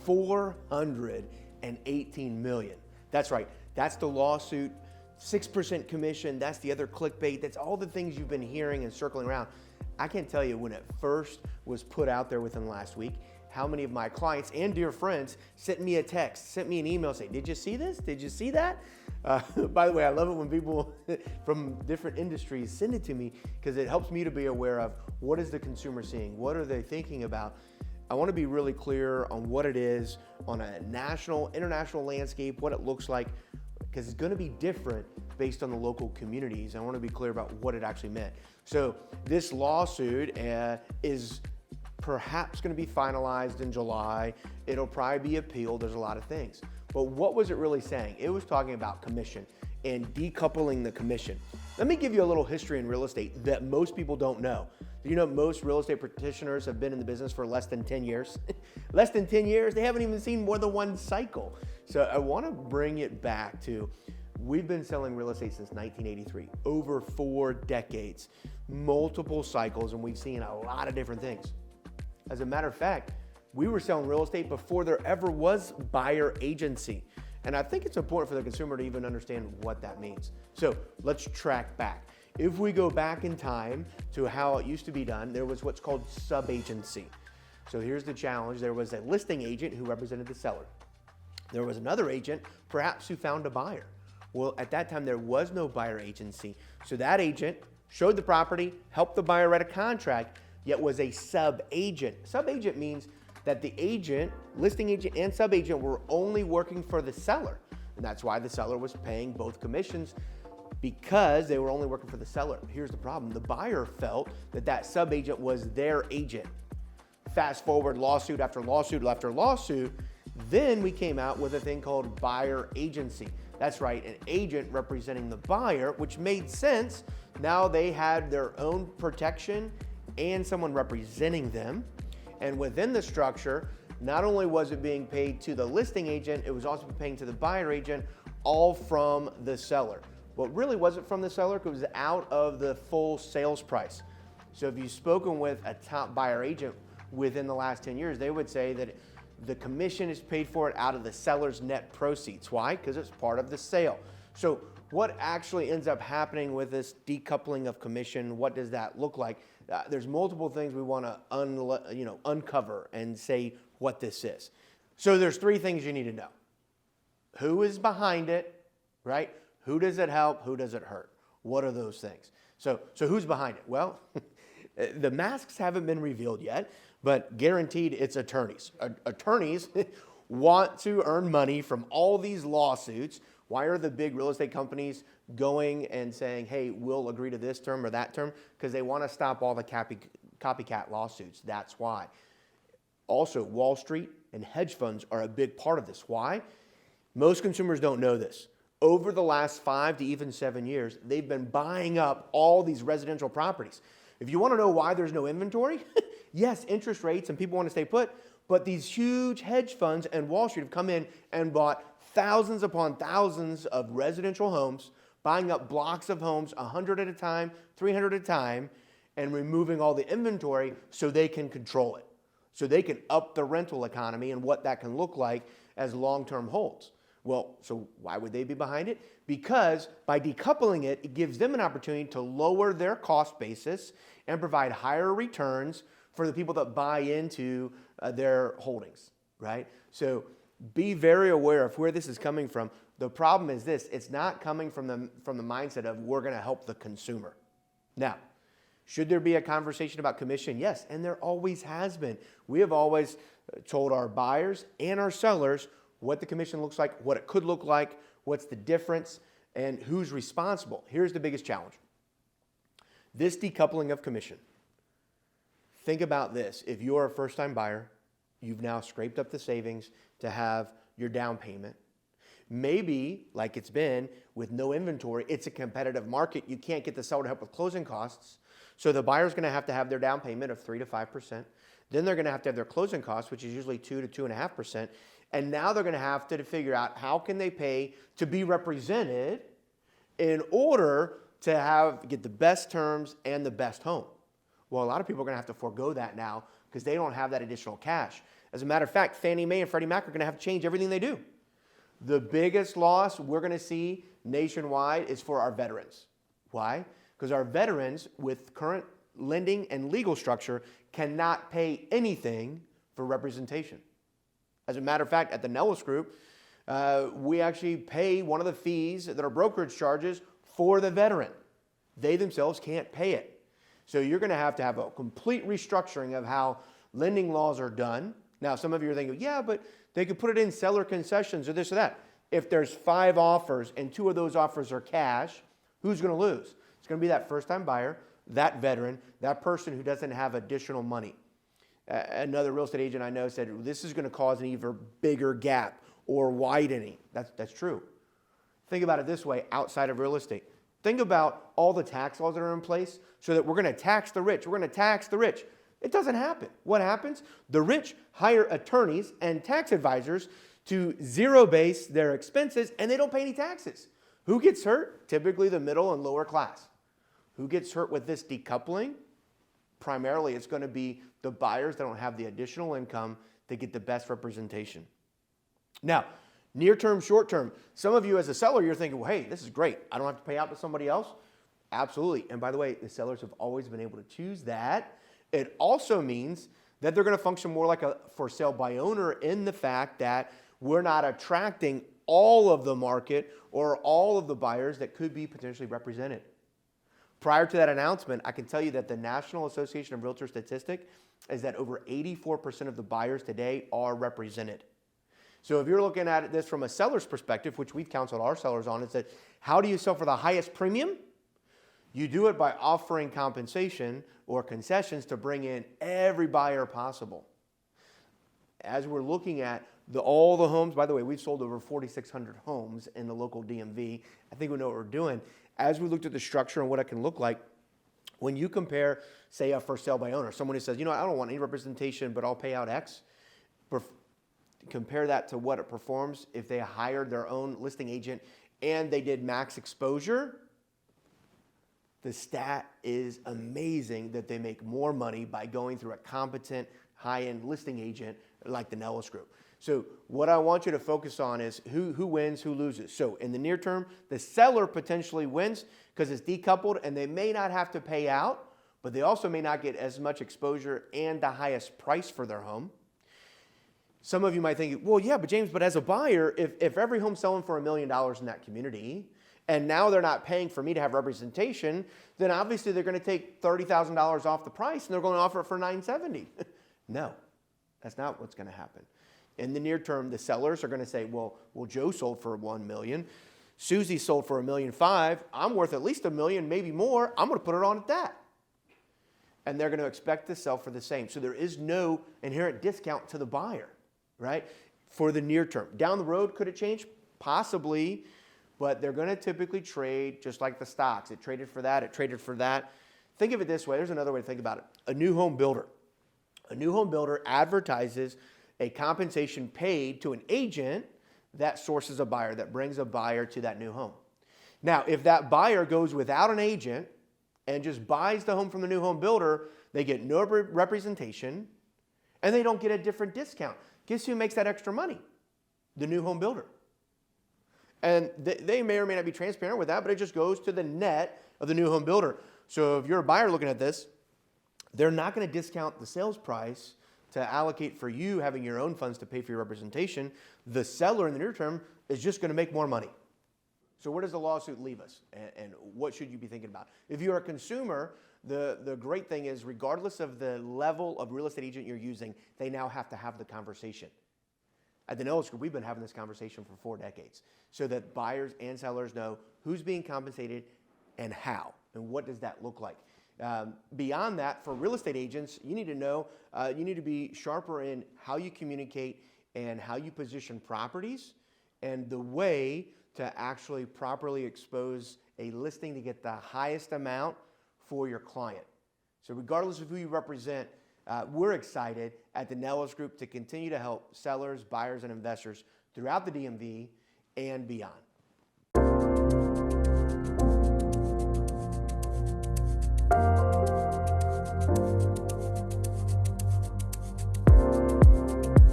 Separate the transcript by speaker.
Speaker 1: 418 million. That's right. That's the lawsuit. 6% commission. That's the other clickbait. That's all the things you've been hearing and circling around. I can't tell you when it first was put out there within the last week, how many of my clients and dear friends sent me a text, sent me an email saying, did you see this? Did you see that? By the way, I love it when people from different industries send it to me because it helps me to be aware of what is the consumer seeing? What are they thinking about? I want to be really clear on what it is on a national, international landscape, what it looks like, because it's going to be different based on the local communities. I want to be clear about what it actually meant. So this lawsuit is perhaps going to be finalized in July. It'll probably be appealed. There's a lot of things. But what was it really saying? It was talking about commission and decoupling the commission. Let me give you a little history in real estate that most people don't know. Do you know most real estate practitioners have been in the business for less than 10 years? Less than 10 years, they haven't even seen more than one cycle. So I want to bring it back to, we've been selling real estate since 1983, over 4 decades, multiple cycles, and we've seen a lot of different things. As a matter of fact, we were selling real estate before there ever was buyer agency. And I think it's important for the consumer to even understand what that means. So let's track back. If we go back in time to how it used to be done, there was what's called sub-agency. So here's the challenge. There was a listing agent who represented the seller. There was another agent, perhaps, who found a buyer. Well, at that time, there was no buyer agency. So that agent showed the property, helped the buyer write a contract, yet was a sub-agent. Sub-agent means that the agent, listing agent and sub-agent were only working for the seller. And that's why the seller was paying both commissions, because they were only working for the seller. Here's the problem. The buyer felt that that sub-agent was their agent. Fast forward lawsuit after lawsuit after lawsuit, then we came out with a thing called buyer agency. That's right, an agent representing the buyer, which made sense. Now they had their own protection and someone representing them. And within the structure, not only was it being paid to the listing agent, it was also paying to the buyer agent, all from the seller. What really wasn't from the seller, it was out of the full sales price. So if you've spoken with a top buyer agent within the last 10 years, they would say that the commission is paid for it out of the seller's net proceeds. Why? Because it's part of the sale. So what actually ends up happening with this decoupling of commission? What does that look like? There's multiple things we want to uncover and say what this is. So there's 3 things you need to know. Who is behind it, right? Who does it help? Who does it hurt? What are those things? So who's behind it? Well, the masks haven't been revealed yet, but guaranteed it's attorneys. Attorneys want to earn money from all these lawsuits. Why are the big real estate companies going and saying, hey, we'll agree to this term or that term? Because they want to stop all the copycat lawsuits. That's why. Also, Wall Street and hedge funds are a big part of this. Why? Most consumers don't know this. Over the last 5 to even 7 years, they've been buying up all these residential properties. If you want to know why there's no inventory, yes, interest rates and people want to stay put, but these huge hedge funds and Wall Street have come in and bought thousands upon thousands of residential homes, buying up blocks of homes, 100 at a time, 300 at a time, and removing all the inventory so they can control it. So they can up the rental economy and what that can look like as long-term holds. Well, so why would they be behind it? Because by decoupling it, it gives them an opportunity to lower their cost basis and provide higher returns for the people that buy into their holdings, right? So be very aware of where this is coming from. The problem is this: it's not coming from the mindset of we're going to help the consumer. Now, should there be a conversation about commission? Yes, and there always has been. We have always told our buyers and our sellers what the commission looks like, what it could look like, what's the difference, and who's responsible. Here's the biggest challenge. This decoupling of commission. Think about this. If you're a first-time buyer, you've now scraped up the savings to have your down payment. Maybe, like it's been, with no inventory, it's a competitive market. You can't get the seller to help with closing costs. So the buyer's going to have their down payment of 3 to 5%. Then they're going to have their closing costs, which is usually 2 to 2.5%. And now they're going to have to figure out how can they pay to be represented in order to get the best terms and the best home. Well, a lot of people are going to have to forego that now because they don't have that additional cash. As a matter of fact, Fannie Mae and Freddie Mac are going to have to change everything they do. The biggest loss we're going to see nationwide is for our veterans. Why? Because our veterans, with current lending and legal structure, cannot pay anything for representation. As a matter of fact, at the Nellis Group, we actually pay one of the fees that are brokerage charges for the veteran. They themselves can't pay it. So you're going to have a complete restructuring of how lending laws are done. Now, some of you are thinking, yeah, but they could put it in seller concessions or this or that. If there's 5 offers and 2 of those offers are cash, who's going to lose? It's going to be that first-time buyer, that veteran, that person who doesn't have additional money. Another real estate agent I know said, this is going to cause an even bigger gap or widening. That's true. Think about it this way outside of real estate. Think about all the tax laws that are in place so that we're going to tax the rich. We're going to tax the rich. It doesn't happen. What happens? The rich hire attorneys and tax advisors to zero base their expenses, and they don't pay any taxes. Who gets hurt? Typically the middle and lower class. Who gets hurt with this decoupling? Primarily, it's going to be the buyers that don't have the additional income to get the best representation. Now, near term, short term, some of you as a seller, you're thinking, well, hey, this is great. I don't have to pay out to somebody else. Absolutely. And by the way, the sellers have always been able to choose that. It also means that they're going to function more like a for sale by owner in the fact that we're not attracting all of the market or all of the buyers that could be potentially represented. Prior to that announcement, I can tell you that the National Association of Realtors statistic is that over 84% of the buyers today are represented. So if you're looking at this from a seller's perspective, which we've counseled our sellers on, it's that how do you sell for the highest premium? You do it by offering compensation or concessions to bring in every buyer possible. As we're looking at all the homes, by the way, we've sold over 4,600 homes in the local DMV. I think we know what we're doing. As we looked at the structure and what it can look like, when you compare, say, a for sale by owner, someone who says, you know, I don't want any representation, but I'll pay out X. Compare that to what it performs if they hired their own listing agent and they did max exposure. The stat is amazing that they make more money by going through a competent, high-end listing agent like the Nellis Group. So what I want you to focus on is who wins, who loses. So in the near term, the seller potentially wins because it's decoupled and they may not have to pay out, but they also may not get as much exposure and the highest price for their home. Some of you might think, well, yeah, but James, but as a buyer, if every home's selling for $1 million in that community, and now they're not paying for me to have representation, then obviously they're going to take $30,000 off the price and they're going to offer it for $970,000. No, that's not what's going to happen. In the near term, the sellers are going to say, well, Joe sold for $1 million. Susie sold for $1.5 million. I'm worth at least $1 million, maybe more. I'm going to put it on at that. And they're going to expect to sell for the same. So there is no inherent discount to the buyer, right? For the near term. Down the road, could it change? Possibly. But they're going to typically trade just like the stocks. It traded for that. It traded for that. Think of it this way. There's another way to think about it. A new home builder. A new home builder advertises a compensation paid to an agent that sources a buyer, that brings a buyer to that new home. Now, if that buyer goes without an agent and just buys the home from the new home builder, they get no representation and they don't get a different discount. Guess who makes that extra money? The new home builder. And they may or may not be transparent with that, but it just goes to the net of the new home builder. So if you're a buyer looking at this, they're not going to discount the sales price to allocate for you having your own funds to pay for your representation. The seller in the near term is just going to make more money. So where does the lawsuit leave us? And what should you be thinking about? If you're a consumer, the great thing is regardless of the level of real estate agent you're using, they now have to have the conversation. At the Nellis Group, we've been having this conversation for 4 decades so that buyers and sellers know who's being compensated and how, and what does that look like. Beyond that, for real estate agents, you need to know, you need to be sharper in how you communicate and how you position properties and the way to actually properly expose a listing to get the highest amount for your client. So regardless of who you represent, we're excited at the Nellis Group to continue to help sellers, buyers, and investors throughout the DMV and beyond.